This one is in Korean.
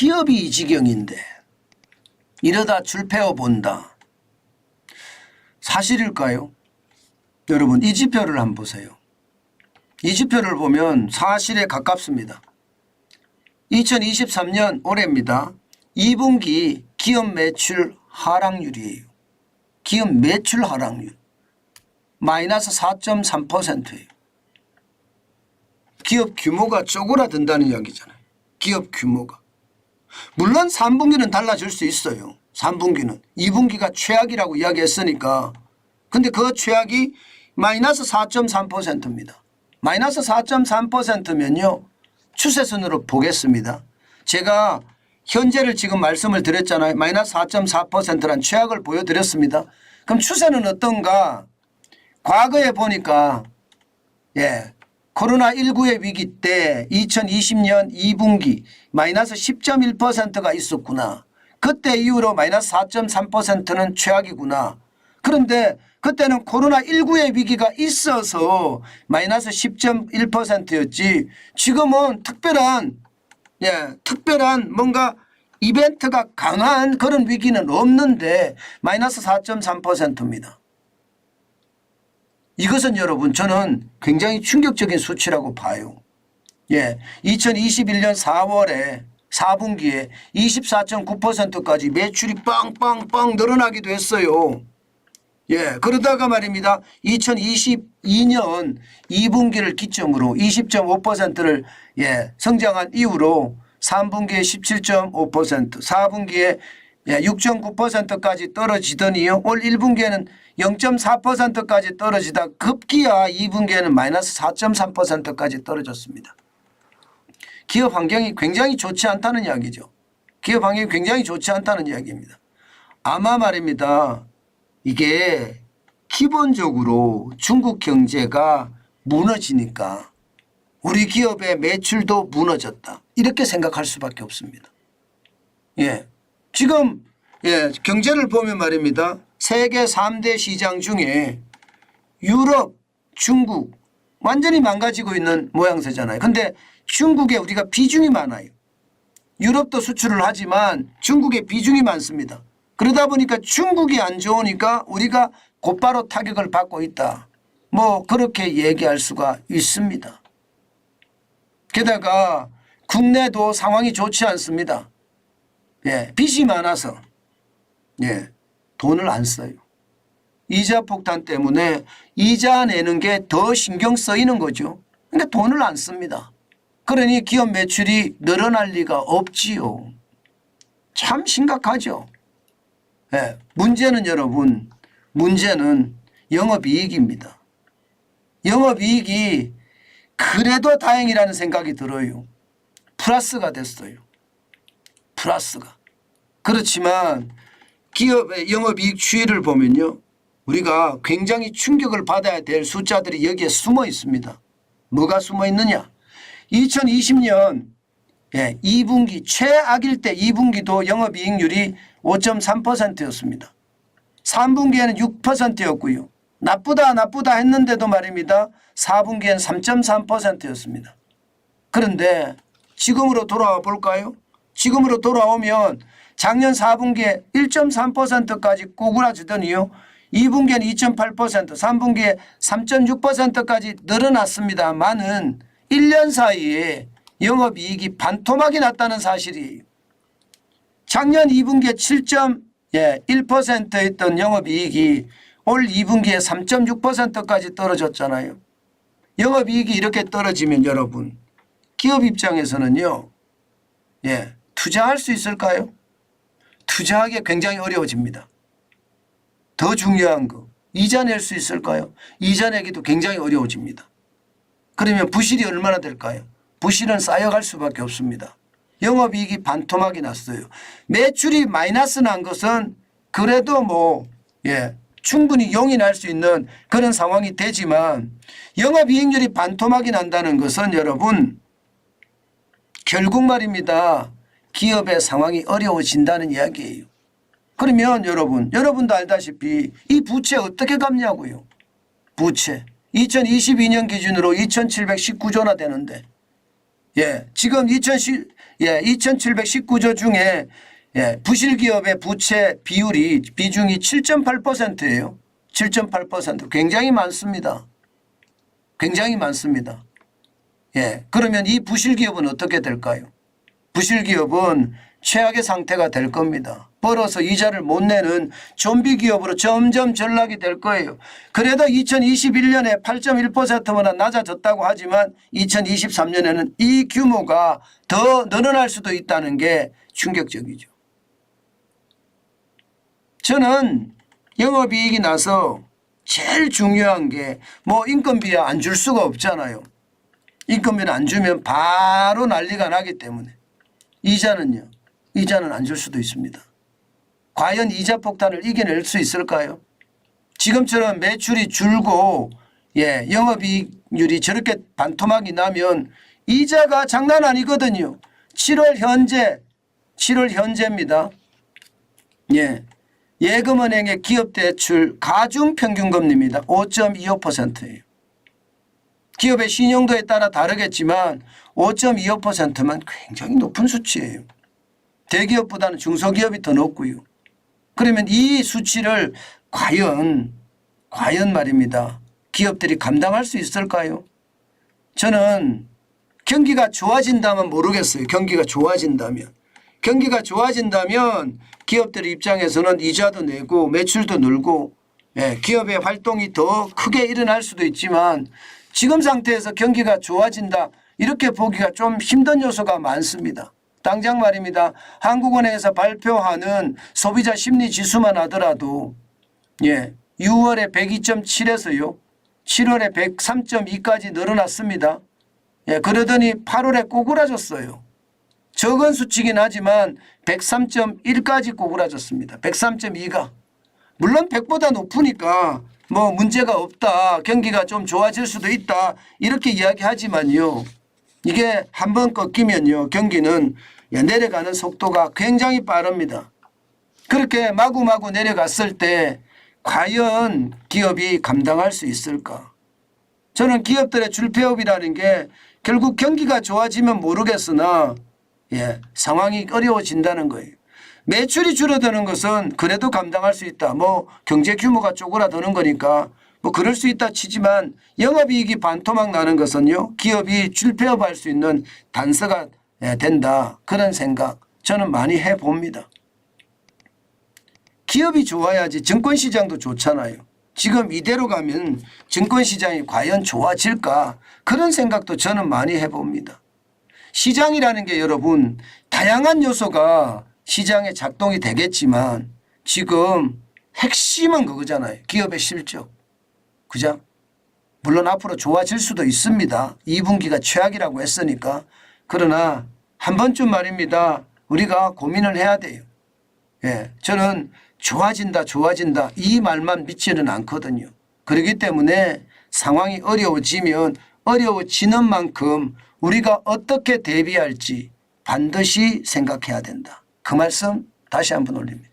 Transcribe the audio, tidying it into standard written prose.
기업이 이 지경인데 이러다 줄패어 본다. 사실일까요? 여러분 이 지표를 한번 보세요. 이 지표를 보면 사실에 가깝습니다. 2023년 올해입니다. 2분기 기업 매출 하락률이에요. 기업 매출 하락률 마이너스 4.3%예요. 기업 규모가 쪼그라든다는 이야기잖아요. 기업 규모가. 물론 3분기는 달라질 수 있어요. 3분기는. 2분기가 최악이라고 이야기했으니까. 근데 그 최악이 마이너스 4.3%입니다. 마이너스 4.3%면요. 추세선으로 보겠습니다. 제가 현재를 지금 말씀을 드렸잖아요. 마이너스 4.4%란 최악을 보여드렸습니다. 그럼 추세는 어떤가? 과거에 보니까 코로나19의 위기 때 2020년 2분기 마이너스 10.1%가 있었구나. 그때 이후로 마이너스 4.3%는 최악이구나. 그런데 그때는 코로나19의 위기가 있어서 마이너스 10.1%였지 지금은 특별한 뭔가 이벤트가 강한 그런 위기는 없는데 마이너스 4.3%입니다. 이것은 여러분 저는 굉장히 충격적인 수치라고 봐요. 2021년 4월에 4분기에 24.9%까지 매출이 빵빵빵 늘어나기도 했어요. 그러다가 말입니다. 2022년 2분기를 기점으로 20.5%를 성장한 이후로 3분기에 17.5%, 4분기에 6.9%까지 떨어지더니요. 올 1분기에는 0.4%까지 떨어지다 급기야 2분기에는 마이너스 4.3%까지 떨어졌습니다. 기업 환경이 굉장히 좋지 않다는 이야기죠. 기업 환경이 굉장히 좋지 않다는 이야기입니다. 아마 말입니다. 이게 기본적으로 중국 경제가 무너지니까 우리 기업의 매출도 무너졌다. 이렇게 생각할 수밖에 없습니다. 지금 경제를 보면 말입니다. 세계 3대 시장 중에 유럽, 중국 완전히 망가지고 있는 모양새잖아요. 근데 중국에 우리가 비중이 많아요. 유럽도 수출을 하지만 중국에 비중이 많습니다. 그러다 보니까 중국이 안 좋으니까 우리가 곧바로 타격을 받고 있다. 그렇게 얘기할 수가 있습니다. 게다가 국내도 상황이 좋지 않습니다. 빚이 많아서 돈을 안 써요. 이자 폭탄 때문에 이자 내는 게 더 신경 쓰이는 거죠. 그러니까 돈을 안 씁니다. 그러니 기업 매출이 늘어날 리가 없지요. 참 심각하죠. 문제는 여러분 문제는 영업이익입니다. 영업이익이 그래도 다행이라는 생각이 들어요. 플러스가 됐어요. 플러스가. 그렇지만 기업의 영업이익 추이를 보면요. 우리가 굉장히 충격을 받아야 될 숫자들이 여기에 숨어 있습니다. 뭐가 숨어 있느냐. 2020년 2분기 최악일 때 2분기도 영업이익률이 5.3%였습니다. 3분기에는 6%였고요. 나쁘다 했는데도 말입니다. 4분기에는 3.3%였습니다. 그런데 지금으로 돌아와 볼까요? 지금으로 돌아오면 작년 4분기에 1.3%까지 꼬꾸라지더니요. 2분기에는 2.8%, 3분기에 3.6%까지 늘어났습니다만은 1년 사이에 영업이익이 반토막이 났다는 사실이에요. 작년 2분기에 7.1%였던 영업이익이 올 2분기에 3.6%까지 떨어졌잖아요. 영업이익이 이렇게 떨어지면 여러분 기업 입장에서는요. 투자할 수 있을까요? 투자하기 굉장히 어려워집니다. 더 중요한 거 이자 낼 수 있을까요? 이자 내기도 굉장히 어려워집니다. 그러면 부실이 얼마나 될까요? 부실은 쌓여갈 수밖에 없습니다. 영업이익이 반토막이 났어요. 매출이 마이너스 난 것은 그래도 충분히 용인할 수 있는 그런 상황이 되지만 영업이익률이 반토막이 난다는 것은 여러분 결국 말입니다. 기업의 상황이 어려워진다는 이야기예요. 그러면 여러분도 알다시피 이 부채 어떻게 갚냐고요. 부채 2022년 기준으로 2719조나 되는데 예, 지금 2,719조 중에 부실기업의 부채 비중이 7.8%예요. 7.8% 굉장히 많습니다. 굉장히 많습니다. 예, 그러면 이 부실기업은 어떻게 될까요? 부실기업은 최악의 상태가 될 겁니다. 벌어서 이자를 못 내는 좀비 기업으로 점점 전락이 될 거예요. 그래도 2021년에 8.1%보다 낮아졌다고 하지만 2023년에는 이 규모가 더 늘어날 수도 있다는 게 충격적이죠. 저는 영업이익이 나서 제일 중요한 게 뭐 인건비 안 줄 수가 없잖아요. 인건비는 안 주면 바로 난리가 나기 때문에. 이자는요. 이자는 안 줄 수도 있습니다. 과연 이자 폭탄을 이겨낼 수 있을까요? 지금처럼 매출이 줄고 영업이익률이 저렇게 반토막이 나면 이자가 장난 아니거든요. 7월 현재입니다. 예금은행의 기업대출 가중평균금리입니다. 5.25%예요. 기업의 신용도에 따라 다르겠지만 5.25%만 굉장히 높은 수치예요. 대기업보다는 중소기업이 더 높고요. 그러면 이 수치를 과연 말입니다. 기업들이 감당할 수 있을까요? 저는 경기가 좋아진다면 모르겠어요. 경기가 좋아진다면 기업들 입장에서는 이자도 내고 매출도 늘고 기업의 활동이 더 크게 일어날 수도 있지만 지금 상태에서 경기가 좋아진다 이렇게 보기가 좀 힘든 요소가 많습니다. 당장 말입니다. 한국은행에서 발표하는 소비자 심리 지수만 하더라도 6월에 102.7에서요. 7월에 103.2까지 늘어났습니다. 그러더니 8월에 꼬꾸라졌어요. 적은 수치긴 하지만 103.1까지 꼬꾸라졌습니다. 103.2가. 물론 100보다 높으니까 뭐 문제가 없다. 경기가 좀 좋아질 수도 있다. 이렇게 이야기하지만요. 이게 한번 꺾이면요. 경기는 내려가는 속도가 굉장히 빠릅니다. 그렇게 마구마구 내려갔을 때 과연 기업이 감당할 수 있을까? 저는 기업들의 줄폐업이라는 게 결국 경기가 좋아지면 모르겠으나 상황이 어려워진다는 거예요. 매출이 줄어드는 것은 그래도 감당할 수 있다. 뭐 경제 규모가 쪼그라드는 거니까 뭐 그럴 수 있다 치지만 영업이익이 반토막 나는 것은요. 기업이 줄폐업할 수 있는 단서가 된다. 그런 생각 저는 많이 해봅니다. 기업이 좋아야지 증권시장도 좋잖아요. 지금 이대로 가면 증권시장이 과연 좋아질까 그런 생각도 저는 많이 해봅니다. 시장이라는 게 여러분 다양한 요소가 시장에 작동이 되겠지만 지금 핵심은 그거잖아요. 기업의 실적. 그죠? 물론 앞으로 좋아질 수도 있습니다. 2분기가 최악이라고 했으니까. 그러나 한 번쯤 말입니다. 우리가 고민을 해야 돼요. 저는 좋아진다 이 말만 믿지는 않거든요. 그렇기 때문에 상황이 어려워지면 어려워지는 만큼 우리가 어떻게 대비할지 반드시 생각해야 된다. 그 말씀 다시 한번 올립니다.